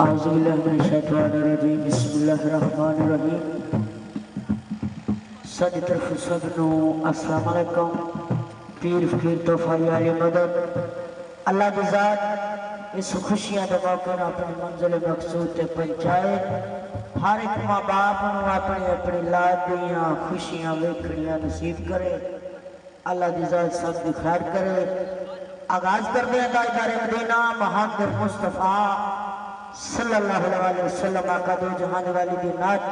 औज़ुबिल्लाहिमिनश्शैतानिर्रजीम बिस्मिल्लाहिर्रहमानिर्रहीम। साडी तरफ सबनू अस्सलाम वालेकुम। पीर फकीर तोहफा याली मदद अल्लाह दी ज़ात इस खुशियां दे मौके पर अपनी मंजिल मकसूद ते पहुंचाए। हर एक माँ बाप नू अपनी अपनी लाद दियां खुशियां वेखणियां नसीब करे। अल्लाह दी ज़ात सब दी खैर करे। आगाज करते हैं ताजदारे मदीना मुहम्मद मुस्तफा सल्लल्लाहु अलैहि वसल्लम आका दो जहान वाली दी नात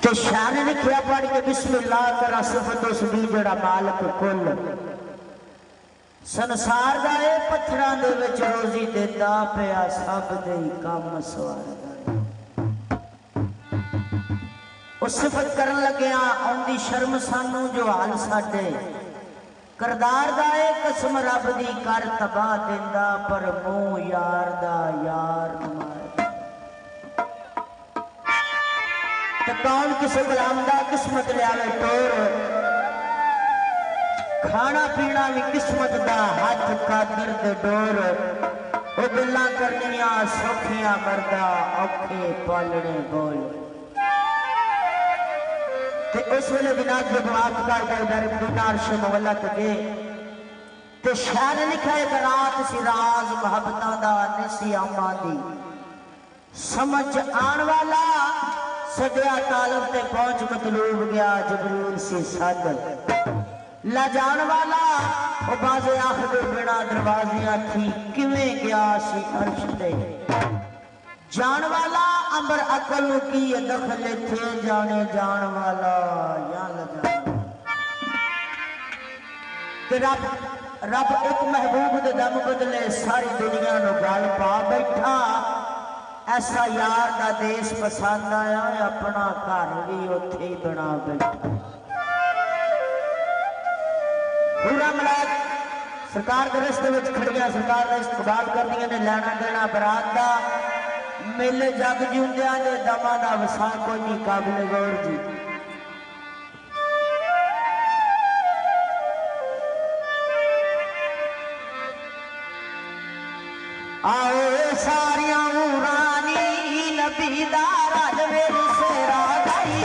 ते शान लिखिया पढ़ के बिस्मिल्लाह करा सिफत उस दी जड़ा मालिक कुल संसार दा ए पत्थरां दे विच रोजी देंदा पिया सब दे काम सवारदा। उस सिफत करन लगया औंदी शर्म सानू जो हाल साडे करदार दा ए कसम रब दी कर तबाह देंदा पर मुंह यार दा यार मार। ते कौन किसी गुलाम दा किस्मत लियावे टोर खाना पीना भी किस्मत दा हाथ कादर दे डोर। ओ गल्लां करनियां सौखियां मरदा औखे पालने बोल। ते उस वेले विनाश जब आपका इधर मदीना अर्श मौला तके ते शान लिखा एक रात सी राज मोहब्बतां दा नसी आमादी समझ आन वाला सदया तालब ते पहुंच मतलूब गया जबरील सी सादल ला जान वाला ओ बाजे आखदे बिना दरवाजियां थी किवें गया सी अर्श ते जान वाला अंबर अकल की दखल थे जाने जान वाला या रब रब एक महबूब दे दम बदले सारी दुनिया नु गल पा बैठा। ऐसा यार दा देश पसंद आया अपना घर भी उथे ही बना बैठा। पूरा मलाक सरकार दे रस्ते विच खड़ियां सरकार दा इस्तकबाल करदियां ने लेना देना बरात दा मेले जग जिंदिया दे दमा दा वसा कोई नहीं काबिल गौर जी। आओ सारिया रानी नबी दा राज मेरी सेरा गाई।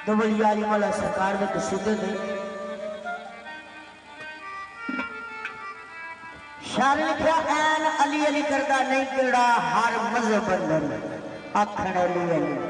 तो बोली आली मौला सरकार में तो सीधे दे शार लिखा ऐन अली अली करदा नहीं केड़ा हर मजहब अंदर आखण अली अली